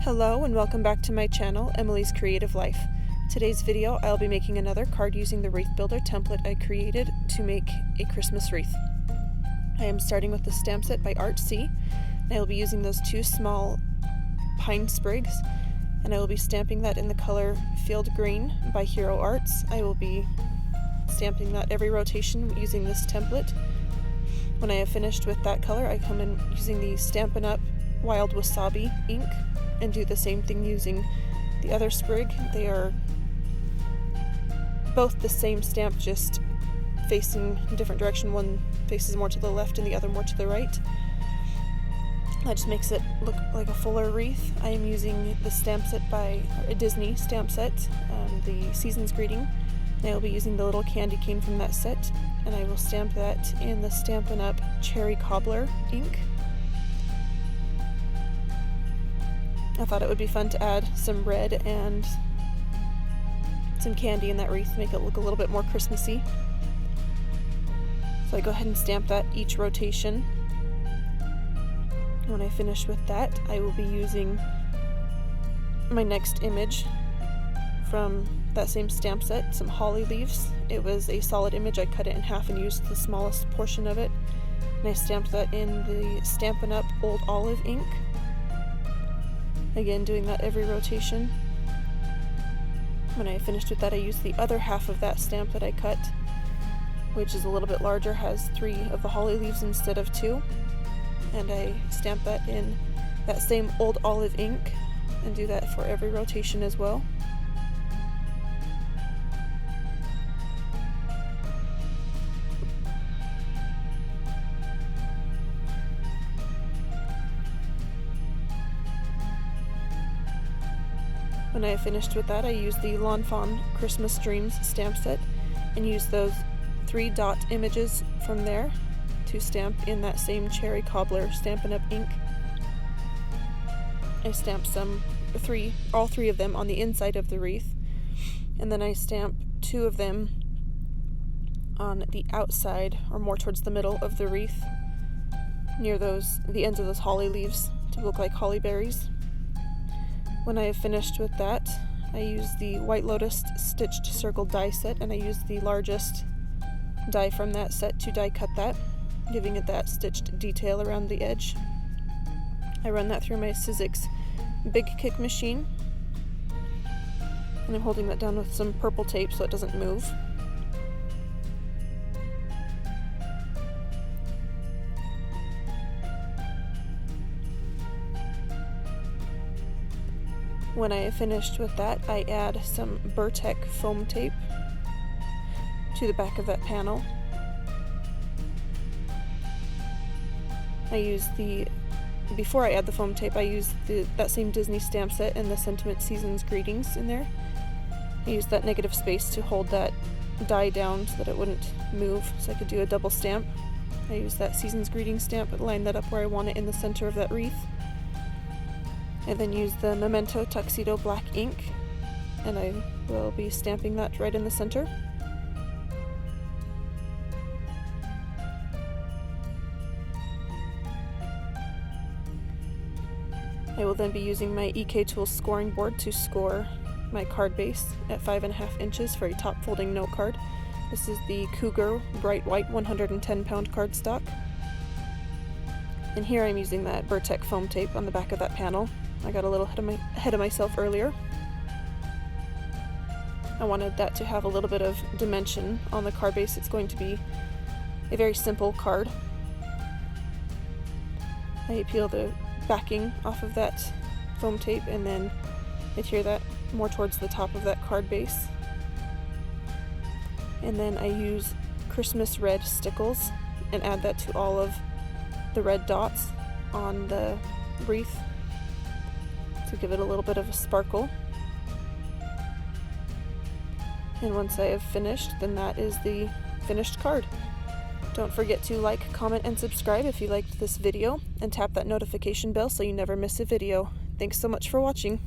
Hello and welcome back to my channel, Emily's Creative Life. Today's video I'll be making another card using the Wreath Builder template I created to make a Christmas wreath. I am starting with the stamp set by Art C. I will be using those two small pine sprigs, and I will be stamping that in the color Field Green by Hero Arts. I will be stamping that every rotation using this template. When I have finished with that color, I come in using the Stampin' Up! Wild Wasabi ink and do the same thing using the other sprig. They are both the same stamp, just facing a different direction. One faces more to the left and the other more to the right. That just makes it look like a fuller wreath. I am using the stamp set by a Disney stamp set, the Season's Greeting. And I will be using the little candy cane from that set, and I will stamp that in the Stampin' Up! Cherry Cobbler ink. I thought it would be fun to add some red and some candy in that wreath to make it look a little bit more Christmassy. So I go ahead and stamp that each rotation. When I finish with that, I will be using my next image from that same stamp set, some holly leaves. It was a solid image. I cut it in half and used the smallest portion of it. And I stamped that in the Stampin' Up! Old Olive ink. Again, doing that every rotation. When I finished with that, I used the other half of that stamp that I cut, which is a little bit larger, has 3 of the holly leaves instead of 2. And I stamp that in that same Old Olive ink and do that for every rotation as well. When I finished with that, I used the Lawn Fawn Christmas Dreams stamp set and used those 3 dot images from there to stamp in that same Cherry Cobbler Stampin' Up! Ink. I stamped all three of them on the inside of the wreath, and then I stamped 2 of them on the outside, or more towards the middle of the wreath, near the ends of those holly leaves to look like holly berries. When I have finished with that, I used the White Lotus Stitched Circle die set, and I used the largest die from that set to die cut that, giving it that stitched detail around the edge. I run that through my Sizzix Big Kick machine, and I'm holding that down with some purple tape so it doesn't move. When I have finished with that, I add some Bertech foam tape to the back of that panel. Before I add the foam tape, I use that same Disney stamp set and the Sentiment Season's Greetings in there. I used that negative space to hold that die down so that it wouldn't move, so I could do a double stamp. I used that Season's Greetings stamp and line that up where I want it in the center of that wreath. And then use the Memento tuxedo black ink, and I will be stamping that right in the center. I will then be using my EK Tools scoring board to score my card base at 5.5 inches for a top folding note card. This is the Cougar bright white 110-pound cardstock. And here I'm using that Bertech foam tape on the back of that panel. I got a little ahead of myself earlier. I wanted that to have a little bit of dimension on the card base. It's going to be a very simple card. I peel the backing off of that foam tape and then adhere that more towards the top of that card base. And then I use Christmas red stickles and add that to all of the red dots on the wreath to give it a little bit of a sparkle. And once I have finished, then that is the finished card. Don't forget to like, comment, and subscribe if you liked this video, and tap that notification bell so you never miss a video. Thanks so much for watching.